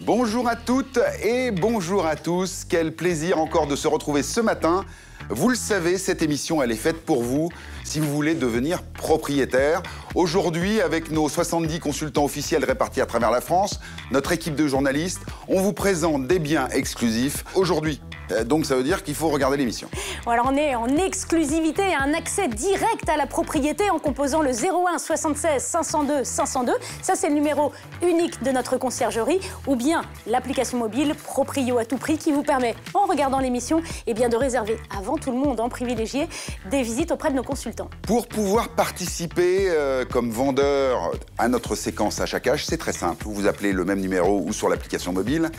Bonjour à toutes et bonjour à tous. Quel plaisir encore de se retrouver ce matin. Vous le savez, cette émission, elle est faite pour vous si vous voulez devenir propriétaire. Aujourd'hui, avec nos 70 consultants officiels répartis à travers la France, notre équipe de journalistes, on vous présente des biens exclusifs aujourd'hui. Donc ça veut dire qu'il faut regarder l'émission. Alors on est en exclusivité et un accès direct à la propriété en composant le 01 76 502 502. Ça c'est le numéro unique de notre conciergerie ou bien l'application mobile Proprio à tout prix qui vous permet, en regardant l'émission, de réserver avant tout le monde en privilégié des visites auprès de nos consultants. Pour pouvoir participer comme vendeur à notre séquence achat cash, c'est très simple. Vous appelez le même numéro ou sur l'application mobile.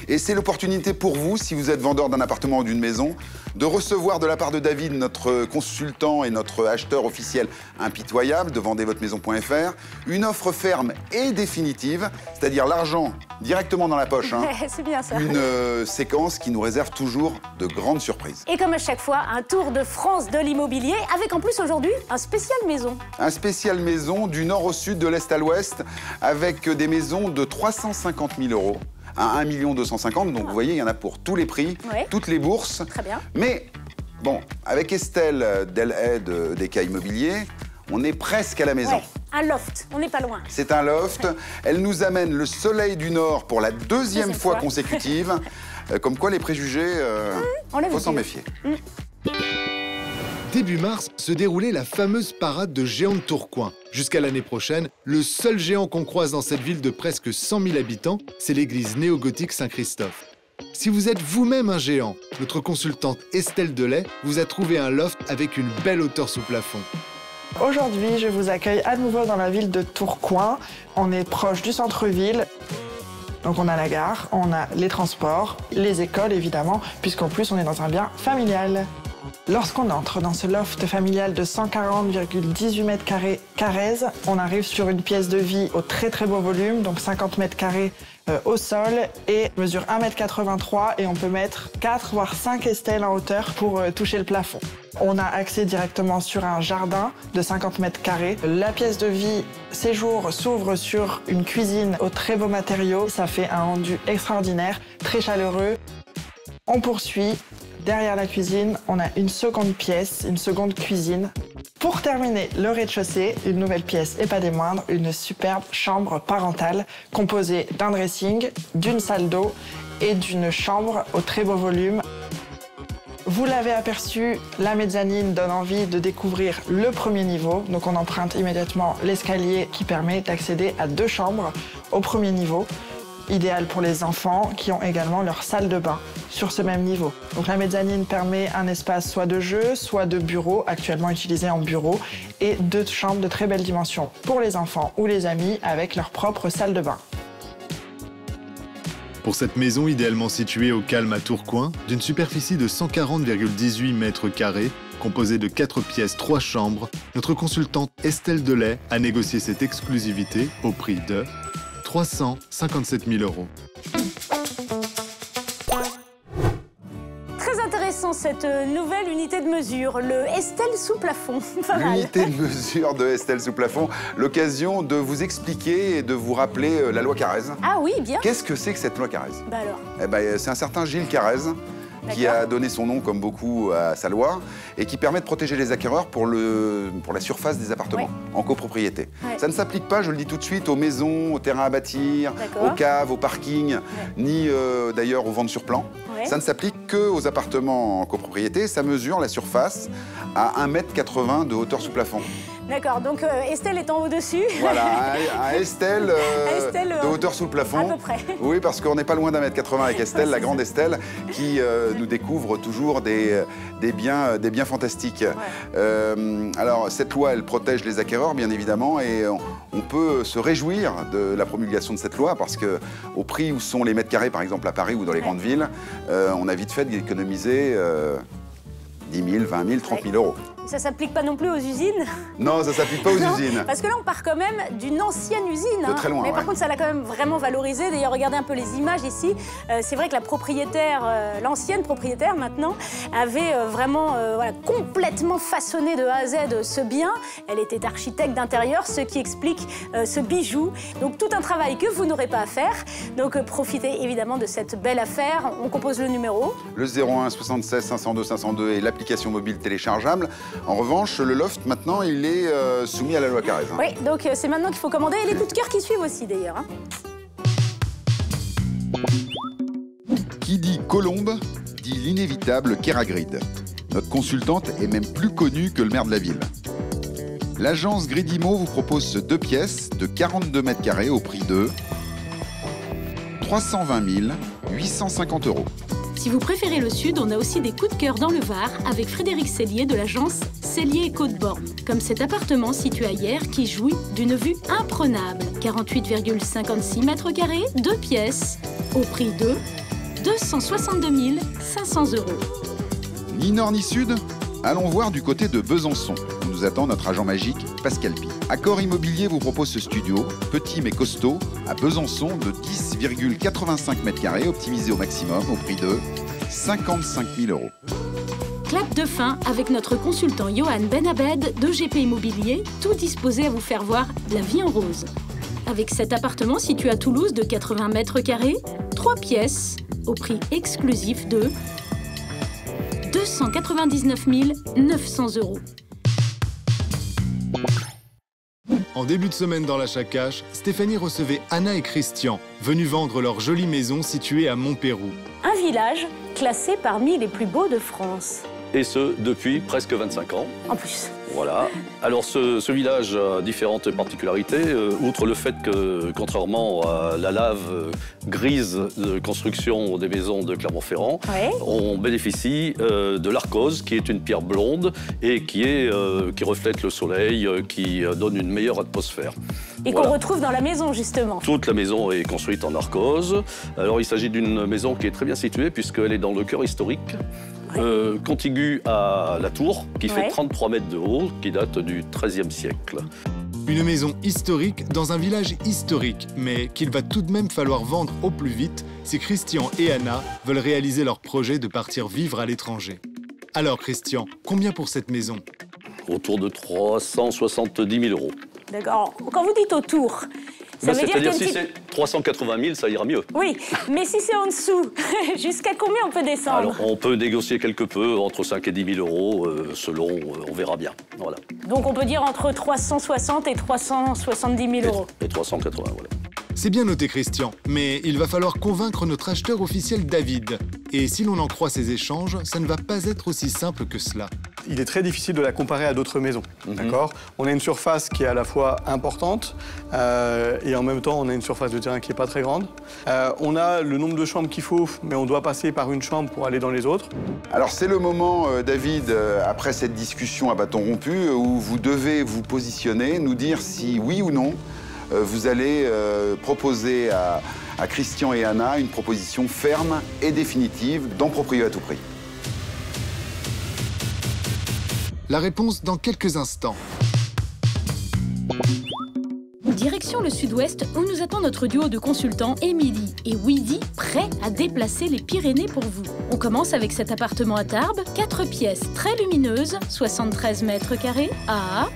Et c'est l'opportunité pour vous, si vous êtes vendeur d'un appartement ou d'une maison, de recevoir de la part de David, notre consultant et notre acheteur officiel impitoyable de vendezvotemaison.fr, une offre ferme et définitive, c'est-à-dire l'argent directement dans la poche. C'est bien ça. Une séquence qui nous réserve toujours de grandes surprises. Et comme à chaque fois, un tour de France de l'immobilier, avec en plus aujourd'hui un spécial maison. Un spécial maison du nord au sud, de l'est à l'ouest, avec des maisons de 350 000 euros à 1 250 000. Donc vous voyez, il y en a pour tous les prix, toutes les bourses. Très bien. Mais bon, avec Estelle Delhaye d'EK Immobilier, on est presque à la maison. Ouais, un loft, on n'est pas loin. C'est un loft. Elle nous amène le soleil du Nord pour la deuxième fois consécutive. Comme quoi, les préjugés, faut s'en méfier. Début mars se déroulait la fameuse parade de géants de Tourcoing. Jusqu'à l'année prochaine, le seul géant qu'on croise dans cette ville de presque 100 000 habitants, c'est l'église néo-gothique Saint-Christophe. Si vous êtes vous-même un géant, notre consultante Estelle Delhaye vous a trouvé un loft avec une belle hauteur sous plafond. Aujourd'hui, je vous accueille à nouveau dans la ville de Tourcoing. On est proche du centre-ville. Donc on a la gare, on a les transports, les écoles évidemment, puisqu'en plus on est dans un bien familial. Lorsqu'on entre dans ce loft familial de 140,18 mètres carrés Carrez, on arrive sur une pièce de vie au très beau volume, donc 50 mètres carrés au sol et mesure 1,83 m et on peut mettre 4 voire 5 estelles en hauteur pour toucher le plafond. On a accès directement sur un jardin de 50 mètres carrés. La pièce de vie séjour s'ouvre sur une cuisine aux très beaux matériaux. Ça fait un rendu extraordinaire, très chaleureux. On poursuit. Derrière la cuisine, on a une seconde pièce, une seconde cuisine. Pour terminer, le rez-de-chaussée, une nouvelle pièce et pas des moindres, une superbe chambre parentale composée d'un dressing, d'une salle d'eau et d'une chambre au très beau volume. Vous l'avez aperçu, la mezzanine donne envie de découvrir le premier niveau. Donc on emprunte immédiatement l'escalier qui permet d'accéder à 2 chambres au premier niveau. Idéal pour les enfants qui ont également leur salle de bain sur ce même niveau. Donc la mezzanine permet un espace soit de jeu, soit de bureau, actuellement utilisé en bureau, et 2 chambres de très belle dimension pour les enfants ou les amis avec leur propre salle de bain. Pour cette maison idéalement située au calme à Tourcoing, d'une superficie de 140,18 mètres carrés, composée de 4 pièces, 3 chambres, notre consultante Estelle Delhaye a négocié cette exclusivité au prix de 357 000 euros. Très intéressant cette nouvelle unité de mesure, le Estelle sous plafond. L'unité de mesure de Estelle sous plafond, l'occasion de vous expliquer et de vous rappeler la loi Carrez. Ah oui, bien. Qu'est-ce que c'est que cette loi Carrez? Bah alors? C'est un certain Gilles Carrez qui a donné son nom, comme beaucoup, à sa loi et qui permet de protéger les acquéreurs pour la surface des appartements en copropriété. Ça ne s'applique pas, je le dis tout de suite, aux maisons, aux terrains à bâtir, aux caves, aux parkings, ni d'ailleurs aux ventes sur plan. Ça ne s'applique qu'aux appartements en copropriété. Ça mesure la surface à 1,80 m de hauteur sous plafond. D'accord, donc Estelle est en au-dessus. Voilà, à Estelle, de hauteur sous le plafond. À peu près. Oui, parce qu'on n'est pas loin d'1,80 m avec Estelle, la grande Estelle, qui nous découvre toujours des biens fantastiques. Alors, cette loi, elle protège les acquéreurs, bien évidemment, et on peut se réjouir de la promulgation de cette loi, parce qu'au prix où sont les mètres carrés, par exemple à Paris ou dans les grandes villes, on a vite fait d'économiser 10 000, 20 000, 30 000 euros. Ça s'applique pas non plus aux usines? Non, ça s'applique pas aux usines. Parce que là, on part quand même d'une ancienne usine. De très loin, Mais par ouais. contre, ça l'a quand même vraiment valorisé. D'ailleurs, regardez un peu les images ici. C'est vrai que la propriétaire, l'ancienne propriétaire maintenant, avait vraiment voilà, complètement façonné de A à Z ce bien. Elle était architecte d'intérieur, ce qui explique ce bijou. Donc tout un travail que vous n'aurez pas à faire. Donc profitez évidemment de cette belle affaire. On compose le numéro. Le 01 76 502 502 et l'application mobile téléchargeable. En revanche, le loft, maintenant, il est soumis à la loi Carrez. Oui, donc c'est maintenant qu'il faut commander. Et les coups de cœur qui suivent aussi, d'ailleurs. Qui dit colombe, dit l'inévitable Keragrid. Notre consultante est même plus connue que le maire de la ville. L'agence Gridimo vous propose ce 2 pièces de 42 mètres carrés au prix de 320 850 €. Si vous préférez le sud, on a aussi des coups de cœur dans le Var avec Frédéric Sellier de l'agence Sellier et Côte-Borne. Comme cet appartement situé à Hyères qui jouit d'une vue imprenable. 48,56 mètres carrés, 2 pièces, au prix de 262 500 €. Ni nord ni sud, allons voir du côté de Besançon, où nous attend notre agent magique, Pascal Pi. Accor Immobilier vous propose ce studio, petit mais costaud, à Besançon, de 10,85 mètres carrés, optimisé au maximum, au prix de 55 000 €. Clap de fin avec notre consultant Johan Benabed de GP Immobilier, tout disposé à vous faire voir la vie en rose. Avec cet appartement situé à Toulouse de 80 mètres carrés, 3 pièces, au prix exclusif de 299 900 €. En début de semaine dans l'Achat Cash, Stéphanie recevait Anna et Christian, venus vendre leur jolie maison située à Montpérou. Un village classé parmi les plus beaux de France. Et ce, depuis presque 25 ans. En plus. Voilà. Alors ce village a différentes particularités, outre le fait que, contrairement à la lave grise de construction des maisons de Clermont-Ferrand, Ouais. on bénéficie de l'arcose, qui est une pierre blonde et qui reflète le soleil, qui donne une meilleure atmosphère. Et Voilà. qu'on retrouve dans la maison, justement. Toute la maison est construite en arcose. Alors il s'agit d'une maison qui est très bien située puisqu'elle est dans le cœur historique, contiguë à la tour, qui fait 33 mètres de haut, qui date du XIIIe siècle. Une maison historique dans un village historique, mais qu'il va tout de même falloir vendre au plus vite si Christian et Anna veulent réaliser leur projet de partir vivre à l'étranger. Alors Christian, combien pour cette maison? Autour de 370 000 €. D'accord. Quand vous dites autour, ça veut dire C'est-à-dire qu'il y a si une petite... c'est 380 000, ça ira mieux. Oui, mais si c'est en dessous, jusqu'à combien on peut descendre? Alors, on peut négocier quelque peu, entre 5 et 10 000 €, selon, on verra bien. Voilà. Donc on peut dire entre 360 et 370 000 €. Et 380, voilà. C'est bien noté Christian, mais il va falloir convaincre notre acheteur officiel David. Et si l'on en croit ces échanges, ça ne va pas être aussi simple que cela. Il est très difficile de la comparer à d'autres maisons, d'accord? On a une surface qui est à la fois importante et en même temps on a une surface de terrain qui n'est pas très grande. On a le nombre de chambres qu'il faut, mais on doit passer par une chambre pour aller dans les autres. Alors c'est le moment, David, après cette discussion à bâton rompu, où vous devez vous positionner, nous dire si oui ou non vous allez proposer à Christian et Anna une proposition ferme et définitive dans Proprio à tout prix. La réponse dans quelques instants. Direction le sud-ouest où nous attend notre duo de consultants Émilie et Weedy, prêts à déplacer les Pyrénées pour vous. On commence avec cet appartement à Tarbes, 4 pièces très lumineuses, 73 mètres carrés, à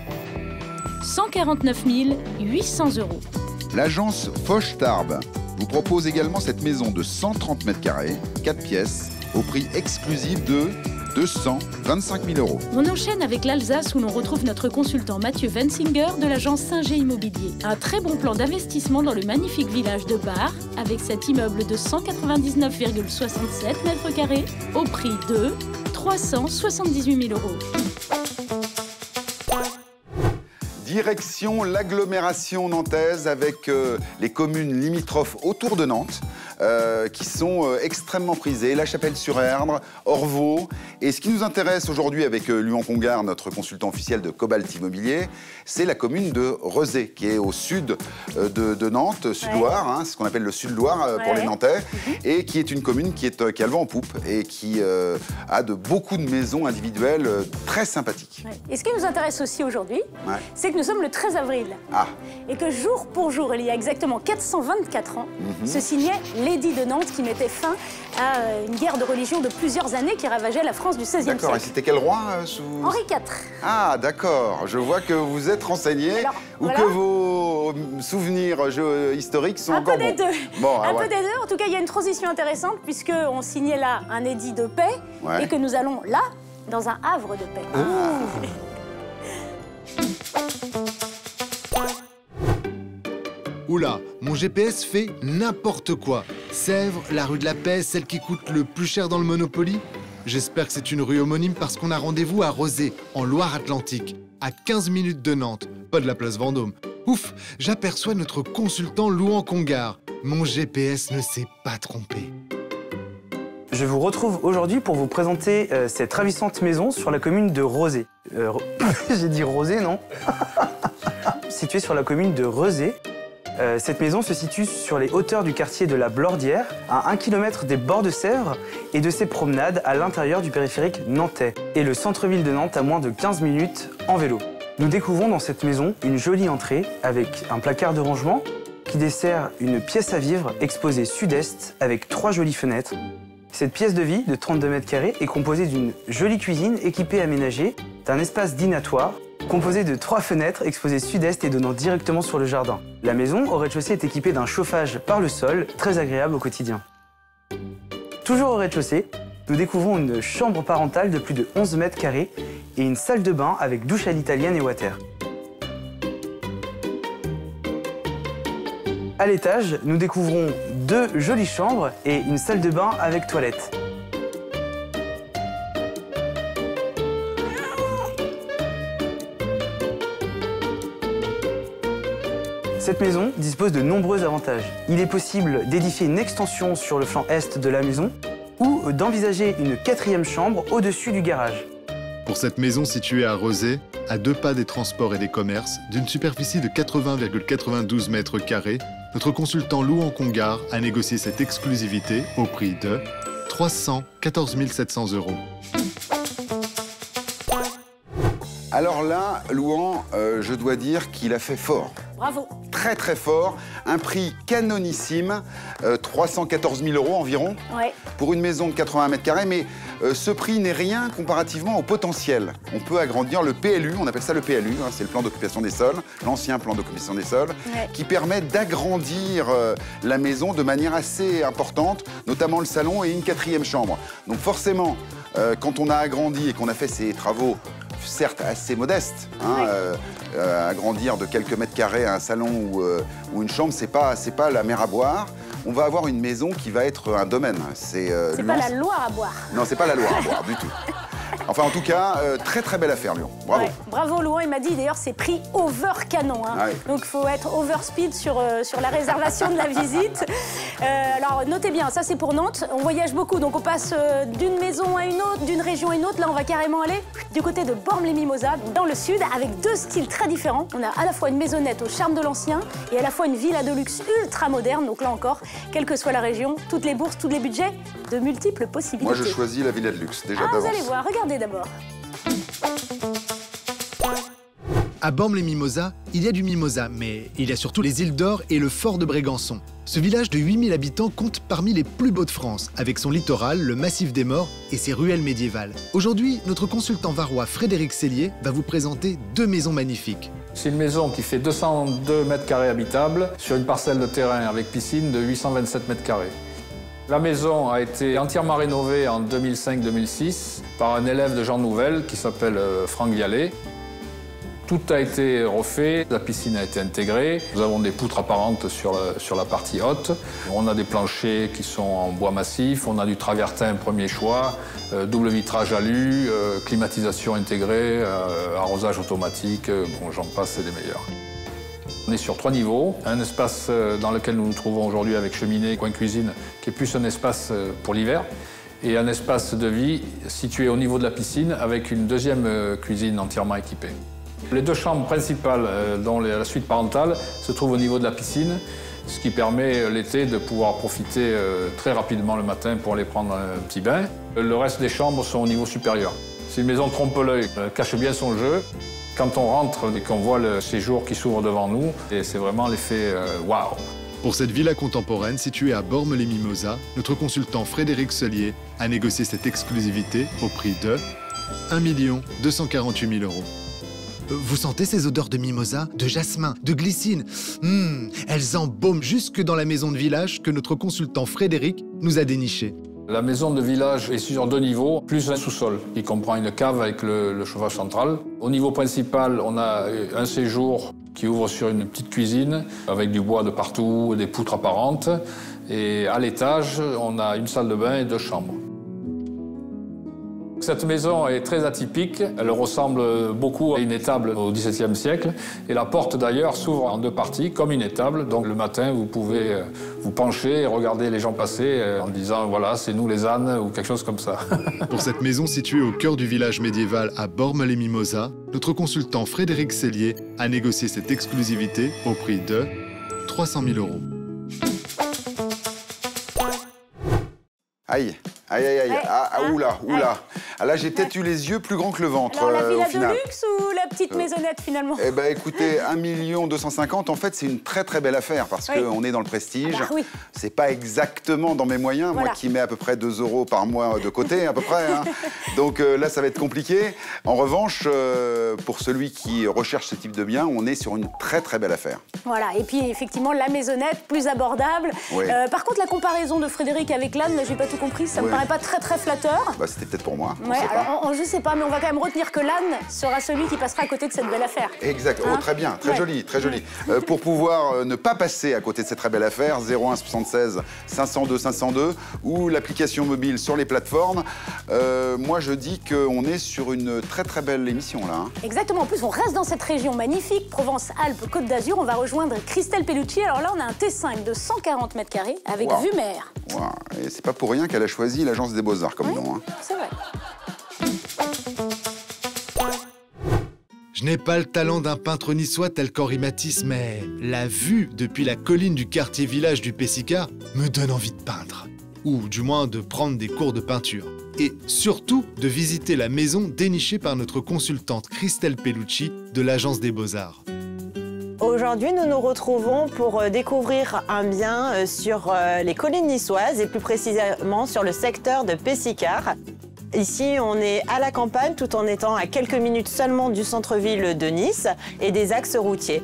149 800 €. L'agence Foch Tarbes vous propose également cette maison de 130 mètres carrés, 4 pièces, au prix exclusif de 225 000 €. On enchaîne avec l'Alsace où l'on retrouve notre consultant Mathieu Wensinger de l'agence Singer Immobilier. Un très bon plan d'investissement dans le magnifique village de Bar avec cet immeuble de 199,67 mètres carrés au prix de 378 000 €. Direction l'agglomération nantaise avec les communes limitrophes autour de Nantes. qui sont extrêmement prisées. La Chapelle-sur-Erdre, Orvaux. Et ce qui nous intéresse aujourd'hui avec Luan Congar, notre consultant officiel de Cobalt Immobilier, c'est la commune de Rezé, qui est au sud de Nantes, Sud-Loire, hein, ce qu'on appelle le Sud-Loire pour les Nantais, et qui est une commune qui a le vent en poupe et qui a beaucoup de maisons individuelles très sympathiques. Ouais. Et ce qui nous intéresse aussi aujourd'hui, c'est que nous sommes le 13 avril. Et que jour pour jour, il y a exactement 424 ans, se signait l'édit de Nantes qui mettait fin à une guerre de religion de plusieurs années qui ravageait la France du XVIe siècle. D'accord, et c'était quel roi Henri IV. Ah, d'accord. Je vois que vous êtes renseigné ou que vos souvenirs historiques sont encore bons. Un peu des deux. Bon, peu des deux. En tout cas, il y a une transition intéressante puisqu'on signait là un édit de paix et que nous allons là dans un havre de paix. Oula, mon GPS fait n'importe quoi. Sèvres, la rue de la Paix, celle qui coûte le plus cher dans le Monopoly? J'espère que c'est une rue homonyme parce qu'on a rendez-vous à Rezé, en Loire-Atlantique, à 15 minutes de Nantes, pas de la place Vendôme. Ouf, j'aperçois notre consultant Luan Congar. Mon GPS ne s'est pas trompé. Je vous retrouve aujourd'hui pour vous présenter cette ravissante maison sur la commune de Rezé. J'ai dit Rosé, non? Située sur la commune de Rezé. Cette maison se situe sur les hauteurs du quartier de la Blordière, à 1 km des bords de Sèvres et de ses promenades à l'intérieur du périphérique nantais, et le centre-ville de Nantes à moins de 15 minutes en vélo. Nous découvrons dans cette maison une jolie entrée avec un placard de rangement qui dessert une pièce à vivre exposée sud-est avec 3 jolies fenêtres. Cette pièce de vie de 32 mètres carrés est composée d'une jolie cuisine équipée aménagée, d'un espace dînatoire, composé de 3 fenêtres exposées sud-est et donnant directement sur le jardin. La maison au rez-de-chaussée est équipée d'un chauffage par le sol, très agréable au quotidien. Toujours au rez-de-chaussée, nous découvrons une chambre parentale de plus de 11 mètres carrés et une salle de bain avec douche à l'italienne et water. À l'étage, nous découvrons 2 jolies chambres et une salle de bain avec toilette. Cette maison dispose de nombreux avantages. Il est possible d'édifier une extension sur le flanc est de la maison ou d'envisager une 4e chambre au-dessus du garage. Pour cette maison située à Rezé, à 2 pas des transports et des commerces, d'une superficie de 80,92 mètres carrés, notre consultant Luan Congar a négocié cette exclusivité au prix de 314 700 €. Alors là, Luan, je dois dire qu'il a fait fort. Bravo. Très très fort, un prix canonissime, 314 000 € environ, pour une maison de 80 mètres carrés, mais ce prix n'est rien comparativement au potentiel. On peut agrandir le PLU, on appelle ça le PLU, hein, c'est le plan d'occupation des sols, l'ancien plan d'occupation des sols, qui permet d'agrandir la maison de manière assez importante, notamment le salon et une 4e chambre. Donc forcément, quand on a agrandi et qu'on a fait ces travaux, certes assez modestes, hein, agrandir de quelques mètres carrés un salon ou une chambre, c'est pas la mer à boire. On va avoir une maison qui va être un domaine. C'est pas la Loire à boire. Non, c'est pas la Loire à boire du tout. Enfin, en tout cas, très très belle affaire, Luan. Bravo. Bravo, Luan. Il m'a dit d'ailleurs c'est prix over canon. Hein. Donc il faut être over speed sur la réservation de la visite. Alors notez bien, ça c'est pour Nantes. On voyage beaucoup, donc on passe d'une maison à une autre, d'une région à une autre. Là, on va carrément aller du côté de Bormes-les-Mimosas, dans le sud, avec 2 styles très différents. On a à la fois une maisonnette au charme de l'ancien et à la fois une villa de luxe ultra moderne. Donc là encore, quelle que soit la région, toutes les bourses, tous les budgets, de multiples possibilités. Moi, je choisis la villa de luxe, déjà d'avance. Vous allez voir, regardez d'abord. À Bormes-les-Mimosas, il y a du mimosa, mais il y a surtout les îles d'Or et le fort de Brégançon. Ce village de 8000 habitants compte parmi les plus beaux de France, avec son littoral, le massif des Morts et ses ruelles médiévales. Aujourd'hui, notre consultant varois Frédéric Sellier va vous présenter 2 maisons magnifiques. C'est une maison qui fait 202 mètres carrés habitables sur une parcelle de terrain avec piscine de 827 mètres carrés. La maison a été entièrement rénovée en 2005-2006 par un élève de Jean Nouvel qui s'appelle Franck Vialet. Tout a été refait, la piscine a été intégrée. Nous avons des poutres apparentes sur la partie haute. On a des planchers qui sont en bois massif, on a du travertin premier choix, double vitrage alu, climatisation intégrée, arrosage automatique, bon, j'en passe, c'est des meilleurs. On est sur 3 niveaux, un espace dans lequel nous nous trouvons aujourd'hui avec cheminée, coin cuisine, qui est plus un espace pour l'hiver, et un espace de vie situé au niveau de la piscine avec une deuxième cuisine entièrement équipée. Les 2 chambres principales, dont la suite parentale, se trouvent au niveau de la piscine, ce qui permet l'été de pouvoir profiter très rapidement le matin pour aller prendre un petit bain. Le reste des chambres sont au niveau supérieur. C'est une maison trompe-l'œil, elle cache bien son jeu. Quand on rentre et qu'on voit le séjour qui s'ouvre devant nous, c'est vraiment l'effet waouh. Pour cette villa contemporaine située à Bormes-les-Mimosas, notre consultant Frédéric Sellier a négocié cette exclusivité au prix de 1 248 000 €. Vous sentez ces odeurs de mimosa, de jasmin, de glycine? Elles embaument jusque dans la maison de village que notre consultant Frédéric nous a dénichée. La maison de village est sur 2 niveaux, plus un sous-sol, qui comprend une cave avec le chauffage central. Au niveau principal, on a un séjour qui ouvre sur une petite cuisine, avec du bois de partout, des poutres apparentes. Et à l'étage, on a une salle de bain et 2 chambres. Cette maison est très atypique, elle ressemble beaucoup à une étable au XVIIe siècle. Et la porte d'ailleurs s'ouvre en 2 parties, comme une étable. Donc le matin, vous pouvez vous pencher et regarder les gens passer en disant « voilà, c'est nous les ânes » ou quelque chose comme ça. Pour cette maison située au cœur du village médiéval à Bormes-les-Mimosas, notre consultant Frédéric Sellier a négocié cette exclusivité au prix de 300 000 €. Aïe, aïe, aïe, aïe. Oula. Ah, là, j'ai peut-être eu les yeux plus grands que le ventre. Alors, la villa au final. de luxe ou la petite maisonnette, finalement? Eh bien, écoutez, 1 250 000, en fait, c'est une très, très belle affaire parce qu'on est dans le prestige. Ah bah oui. C'est pas exactement dans mes moyens, moi qui mets à peu près 2 € par mois de côté, à peu près. Hein. Donc là, ça va être compliqué. En revanche, pour celui qui recherche ce type de bien, on est sur une très, très belle affaire. Voilà, et puis effectivement, la maisonnette, plus abordable. Oui. Par contre, la comparaison de Frédéric avec l'âne, là, j'ai pas tout compris, ça me paraît pas très, très flatteur. Bah, c'était peut-être pour moi. Ouais, alors, je sais pas, mais on va quand même retenir que l'âne sera celui qui passera à côté de cette belle affaire. Exact. Oh, très bien, très joli, très joli. Pour pouvoir ne pas passer à côté de cette très belle affaire, 01 76 502 502 ou l'application mobile sur les plateformes, moi je dis qu'on est sur une très très belle émission là. Hein. Exactement. En plus, on reste dans cette région magnifique, Provence-Alpes-Côte d'Azur. On va rejoindre Christelle Pellucci. Alors là, on a un T5 de 140 m² avec vue mer. Wow. Et c'est pas pour rien qu'elle a choisi l'Agence des Beaux-Arts comme nom. Hein. C'est vrai. Je n'ai pas le talent d'un peintre niçois tel qu'Henri Matisse, mais la vue depuis la colline du quartier village du Pessicard me donne envie de peindre. Ou du moins de prendre des cours de peinture. Et surtout de visiter la maison dénichée par notre consultante Christelle Pellucci de l'Agence des Beaux-Arts. Aujourd'hui, nous nous retrouvons pour découvrir un bien sur les collines niçoises et plus précisément sur le secteur de Pessicard. Ici, on est à la campagne tout en étant à quelques minutes seulement du centre-ville de Nice et des axes routiers.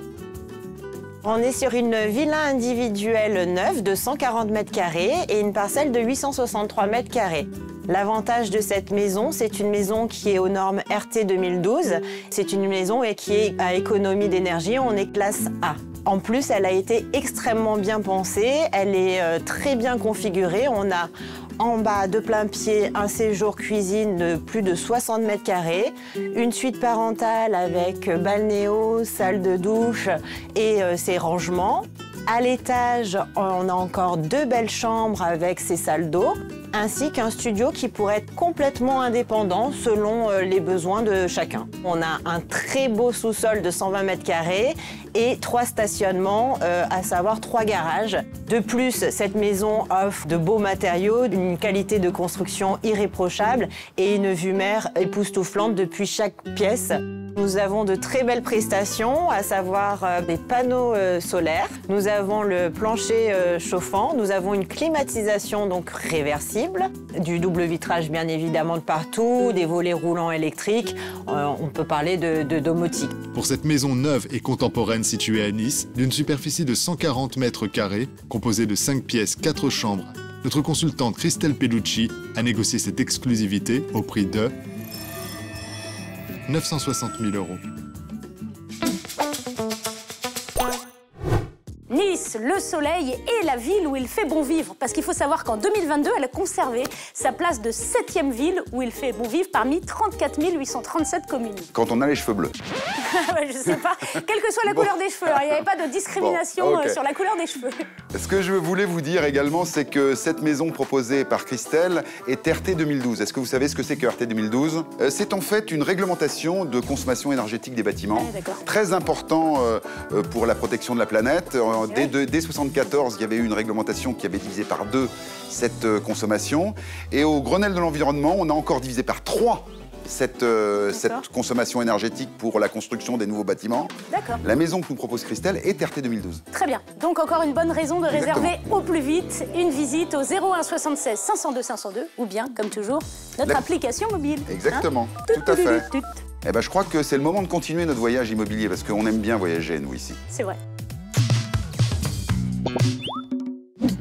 On est sur une villa individuelle neuve de 140 m² et une parcelle de 863 m². L'avantage de cette maison, c'est une maison qui est aux normes RT 2012. C'est une maison qui est à économie d'énergie, on est classe A. En plus, elle a été extrêmement bien pensée, elle est très bien configurée. On a en bas de plein pied un séjour cuisine de plus de 60 m², une suite parentale avec balnéo, salle de douche et ses rangements. À l'étage, on a encore 2 belles chambres avec ses salles d'eau, ainsi qu'un studio qui pourrait être complètement indépendant selon les besoins de chacun. On a un très beau sous-sol de 120 m² et 3 stationnements, à savoir 3 garages. De plus, cette maison offre de beaux matériaux, une qualité de construction irréprochable et une vue mer époustouflante depuis chaque pièce. Nous avons de très belles prestations, à savoir des panneaux solaires. Nous avons le plancher chauffant. Nous avons une climatisation donc réversible, du double vitrage bien évidemment de partout, des volets roulants électriques. On peut parler de domotique. Pour cette maison neuve et contemporaine située à Nice, d'une superficie de 140 m², composée de 5 pièces, 4 chambres, notre consultante Christelle Pellucci a négocié cette exclusivité au prix de 960 000 €. Nice, le soleil et la ville où il fait bon vivre. Parce qu'il faut savoir qu'en 2022, elle a conservé sa place de 7e ville où il fait bon vivre parmi 34 837 communes. Quand on a les cheveux bleus. Je sais pas, quelle que soit la couleur des cheveux, il n'y avait pas de discrimination sur la couleur des cheveux. Ce que je voulais vous dire également, c'est que cette maison proposée par Christelle est RT 2012. Est-ce que vous savez ce que c'est que RT 2012 ? C'est en fait une réglementation de consommation énergétique des bâtiments. Très important pour la protection de la planète. Dès 1974, il y avait eu une réglementation qui avait divisé par 2 cette consommation. Et au Grenelle de l'environnement, on a encore divisé par 3 cette consommation énergétique pour la construction des nouveaux bâtiments. La maison que nous propose Christelle est RT 2012. Très bien. Donc encore une bonne raison de réserver au plus vite une visite au 01 76 502 502 ou bien, comme toujours, notre application mobile. Exactement, tout à fait. Eh ben, je crois que c'est le moment de continuer notre voyage immobilier parce qu'on aime bien voyager, nous, ici. C'est vrai.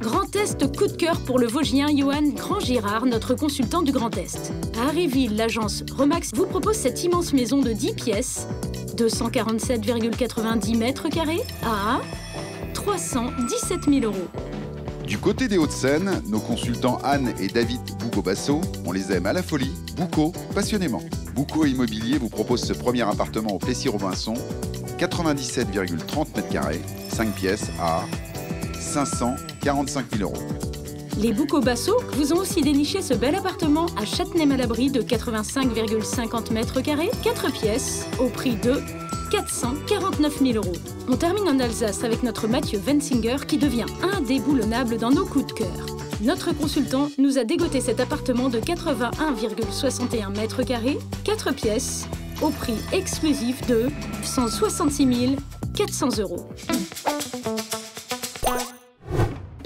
Grand Est coup de cœur pour le Vosgien Johan Grand-Girard, notre consultant du Grand Est. À Harryville, l'agence Remax vous propose cette immense maison de 10 pièces, 247,90 mètres carrés à 317 000 €. Du côté des Hauts-de-Seine, nos consultants Anne et David Boucaud-Basso, on les aime à la folie, Boucaud passionnément. Boucaud Immobilier vous propose ce premier appartement au Plessis-Robinson, 97,30 mètres carrés, 5 pièces à 545 000 €. Les Boucaud-Basso vous ont aussi déniché ce bel appartement à Châtenay-Malabry de 85,50 mètres carrés, 4 pièces, au prix de 449 000 €. On termine en Alsace avec notre Mathieu Wensinger qui devient indéboulonnable dans nos coups de cœur. Notre consultant nous a dégoté cet appartement de 81,61 mètres carrés, 4 pièces, au prix exclusif de 166 400 €.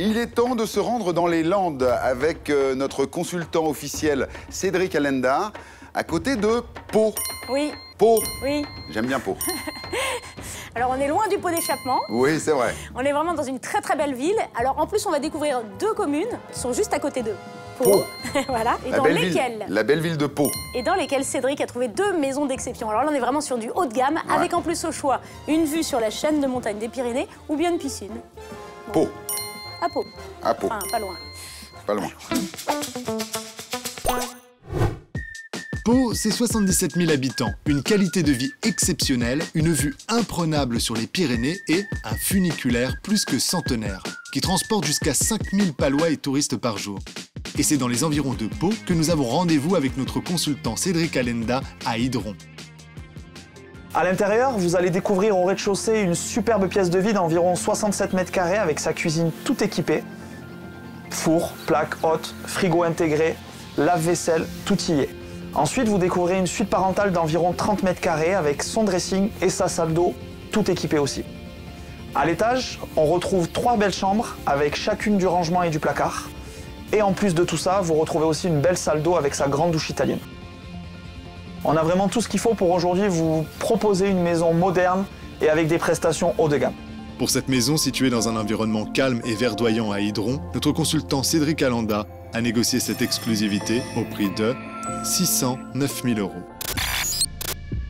Il est temps de se rendre dans les Landes avec notre consultant officiel Cédric Allenda, à côté de Pau. Oui. Pau. Oui. J'aime bien Pau. Alors, on est loin du pot d'échappement. Oui, c'est vrai. On est vraiment dans une très très belle ville. Alors, en plus, on va découvrir 2 communes qui sont juste à côté d'eux. Pau. Voilà. Et dans lesquelles... La belle ville de Pau. Et dans lesquelles Cédric a trouvé 2 maisons d'exception. Alors là, on est vraiment sur du haut de gamme, avec en plus au choix une vue sur la chaîne de montagne des Pyrénées ou bien une piscine. Pau. À Pau. À Pau. Enfin, pas loin. Pas loin. Pau, c'est 77 000 habitants, une qualité de vie exceptionnelle, une vue imprenable sur les Pyrénées et un funiculaire plus que centenaire, qui transporte jusqu'à 5000 Palois et touristes par jour. Et c'est dans les environs de Pau que nous avons rendez-vous avec notre consultant Cédric Allenda à Hydron. À l'intérieur, vous allez découvrir au rez-de-chaussée une superbe pièce de vie d'environ 67 mètres carrés avec sa cuisine tout équipée. Four, plaque haute, frigo intégré, lave-vaisselle, tout y est. Ensuite, vous découvrez une suite parentale d'environ 30 mètres carrés avec son dressing et sa salle d'eau, tout équipé aussi. À l'étage, on retrouve 3 belles chambres avec chacune du rangement et du placard. Et en plus de tout ça, vous retrouvez aussi une belle salle d'eau avec sa grande douche italienne. On a vraiment tout ce qu'il faut pour aujourd'hui vous proposer une maison moderne et avec des prestations haut de gamme. Pour cette maison située dans un environnement calme et verdoyant à Hydron, notre consultant Cédric Allenda a négocié cette exclusivité au prix de 609 000 €.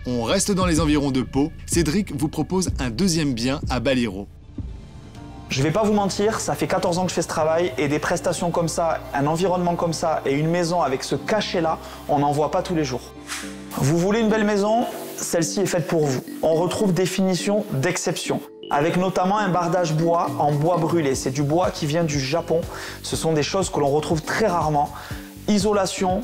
On reste dans les environs de Pau. Cédric vous propose un deuxième bien à Baliro. Je vais pas vous mentir, ça fait 14 ans que je fais ce travail et des prestations comme ça, un environnement comme ça et une maison avec ce cachet-là, on n'en voit pas tous les jours. Vous voulez une belle maison? Celle-ci est faite pour vous. On retrouve des finitions d'exception, avec notamment un bardage bois en bois brûlé. C'est du bois qui vient du Japon. Ce sont des choses que l'on retrouve très rarement. Isolation,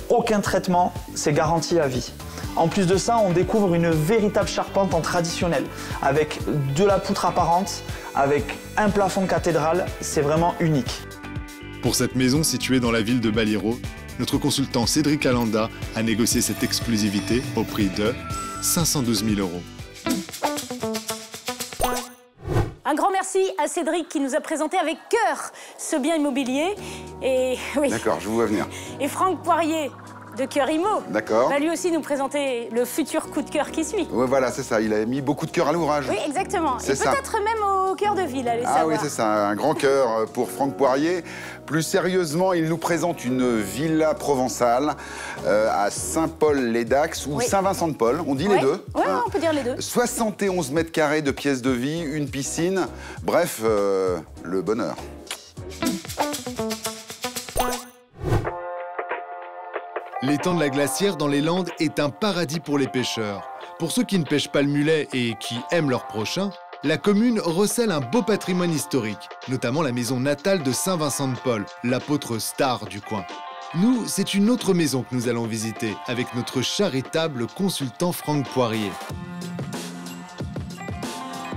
aucun traitement, c'est garanti à vie. En plus de ça, on découvre une véritable charpente en traditionnel, avec de la poutre apparente, avec un plafond de cathédrale, c'est vraiment unique. Pour cette maison située dans la ville de Baliro, notre consultant Cédric Allenda a négocié cette exclusivité au prix de 512 000 €. Un grand merci à Cédric qui nous a présenté avec cœur ce bien immobilier. Et oui. D'accord, je vous vois venir. Et Franck Poirier de Cœur Immo D'accord. va lui aussi nous présenter le futur coup de cœur qui suit. Ouais, voilà, c'est ça. Il a mis beaucoup de cœur à l'ouvrage. Oui, exactement. Et peut-être même au cœur de ville, allez savoir. Ah oui, c'est ça. Un grand cœur pour Franck Poirier. Plus sérieusement, il nous présente une villa provençale à Saint-Paul-les-Dax ou Saint-Vincent-de-Paul. On dit les deux. Oui, on peut dire les deux. 71 mètres carrés de pièces de vie, une piscine. Bref, le bonheur. L'étang de la Glacière dans les Landes est un paradis pour les pêcheurs. Pour ceux qui ne pêchent pas le mulet et qui aiment leur prochain, la commune recèle un beau patrimoine historique, notamment la maison natale de Saint-Vincent-de-Paul, l'apôtre star du coin. Nous, c'est une autre maison que nous allons visiter, avec notre charitable consultant Franck Poirier.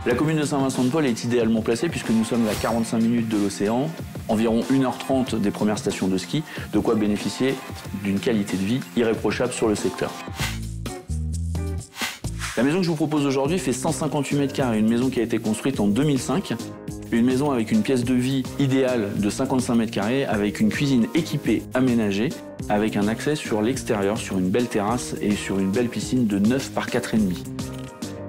La commune de Saint-Vincent-de-Paul est idéalement placée puisque nous sommes à 45 minutes de l'océan, environ 1h30 des premières stations de ski, de quoi bénéficier d'une qualité de vie irréprochable sur le secteur. La maison que je vous propose aujourd'hui fait 158 mètres carrés, une maison qui a été construite en 2005. Une maison avec une pièce de vie idéale de 55 mètres carrés, avec une cuisine équipée, aménagée, avec un accès sur l'extérieur, sur une belle terrasse et sur une belle piscine de 9 par 4,5.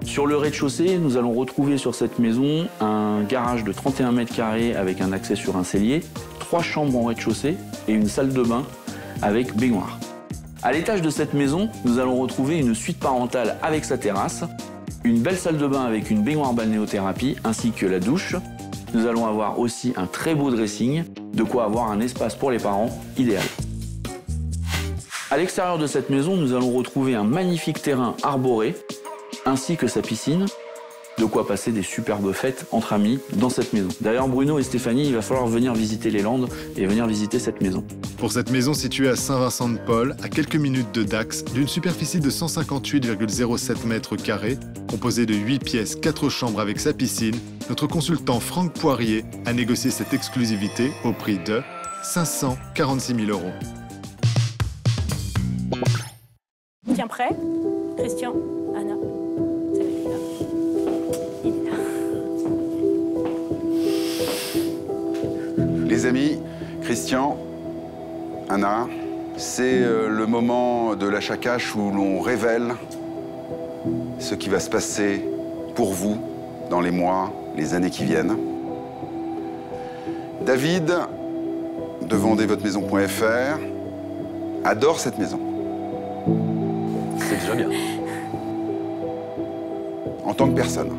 Sur le rez-de-chaussée, nous allons retrouver sur cette maison un garage de 31 mètres carrés avec un accès sur un cellier, 3 chambres en rez-de-chaussée et une salle de bain avec baignoire. À l'étage de cette maison, nous allons retrouver une suite parentale avec sa terrasse, une belle salle de bain avec une baignoire balnéothérapie ainsi que la douche. Nous allons avoir aussi un très beau dressing, de quoi avoir un espace pour les parents idéal. À l'extérieur de cette maison, nous allons retrouver un magnifique terrain arboré, ainsi que sa piscine, de quoi passer des superbes fêtes entre amis dans cette maison. D'ailleurs, Bruno et Stéphanie, il va falloir venir visiter les Landes et venir visiter cette maison. Pour cette maison située à Saint-Vincent-de-Paul, à quelques minutes de Dax, d'une superficie de 158,07 mètres carrés, composée de 8 pièces, 4 chambres avec sa piscine, notre consultant Franck Poirier a négocié cette exclusivité au prix de 546 000 €. Tiens, prêt? Christian, Anna, c'est là. Il est là. Les amis, Christian, Anna, c'est le moment de l'achat cash où l'on révèle ce qui va se passer pour vous dans les mois, les années qui viennent. David, de vendezvotemaison.fr, adore cette maison. C'est déjà bien. En tant que personne.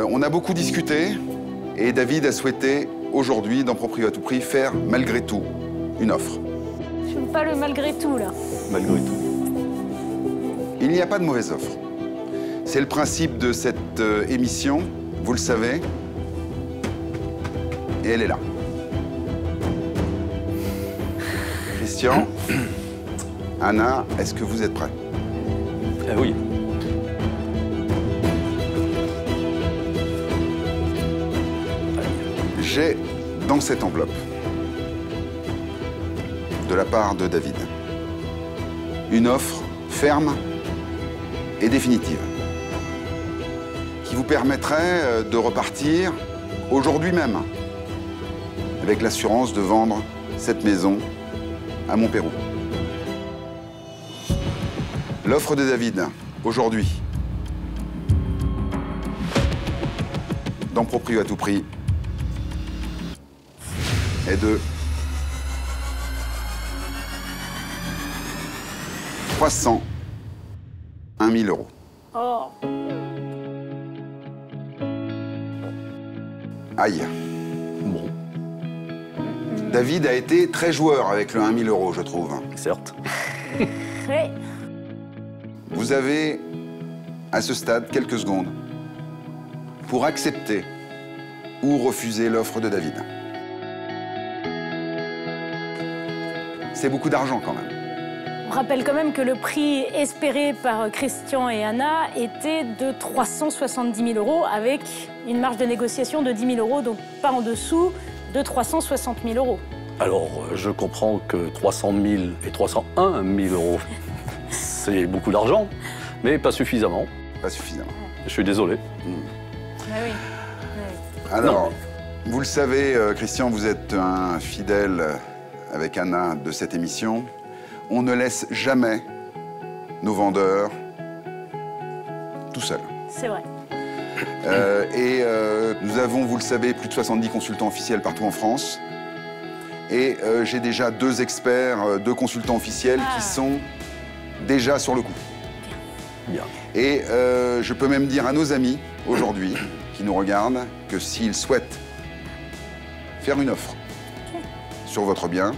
On a beaucoup discuté et David a souhaité aujourd'hui, dans Proprio à tout prix, faire malgré tout une offre. Je n'aime pas le malgré tout, là. Malgré tout. Il n'y a pas de mauvaise offre. C'est le principe de cette émission, vous le savez, et elle est là. Christian, Anna, est-ce que vous êtes prêts? Oui. J'ai dans cette enveloppe, de la part de David, une offre ferme et définitive qui vous permettrait de repartir aujourd'hui même avec l'assurance de vendre cette maison à Montpérou. L'offre de David, aujourd'hui, dans Proprio à tout prix, est de 301 000 €. Oh. Aïe. Bon, David a été très joueur avec le 1 000 €, je trouve. certes. Ouais. Vous avez, à ce stade, quelques secondes pour accepter ou refuser l'offre de David. C'est beaucoup d'argent quand même. On rappelle quand même que le prix espéré par Christian et Anna était de 370 000 € avec une marge de négociation de 10 000 €, donc pas en dessous de 360 000 €. Alors, je comprends que 300 000 et 301 000 €, c'est beaucoup d'argent, mais pas suffisamment. Pas suffisamment. Je suis désolé. Ah oui. Alors, vous le savez, Christian, vous êtes un fidèle avec Anna de cette émission, on ne laisse jamais nos vendeurs tout seuls. C'est vrai. Nous avons, vous le savez, plus de 70 consultants officiels partout en France. Et j'ai déjà 2 experts, 2 consultants officiels qui sont déjà sur le coup. Bien. Et je peux même dire à nos amis, aujourd'hui, qui nous regardent, que s'ils souhaitent faire une offre sur votre bien,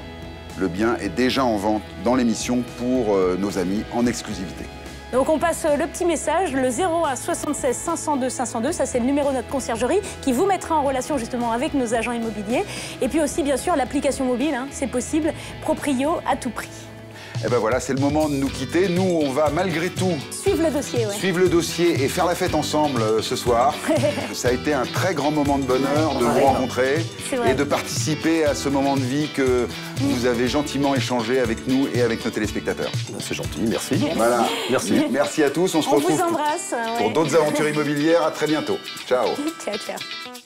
le bien est déjà en vente dans l'émission pour nos amis en exclusivité. Donc on passe le petit message, le 01 76 502 502, ça c'est le numéro de notre conciergerie qui vous mettra en relation justement avec nos agents immobiliers. Et puis aussi bien sûr l'application mobile, hein, c'est possible, Proprio à tout prix. Et ben voilà, c'est le moment de nous quitter. Nous, on va malgré tout suivre le dossier, suivre le dossier et faire la fête ensemble ce soir. Ça a été un très grand moment de bonheur de vous rencontrer et de participer à ce moment de vie que vous avez gentiment échangé avec nous et avec nos téléspectateurs. C'est gentil, merci. Voilà. Merci. Merci à tous. On se retrouve vous embrasse, pour d'autres aventures immobilières. À très bientôt. Ciao. Ciao, ciao.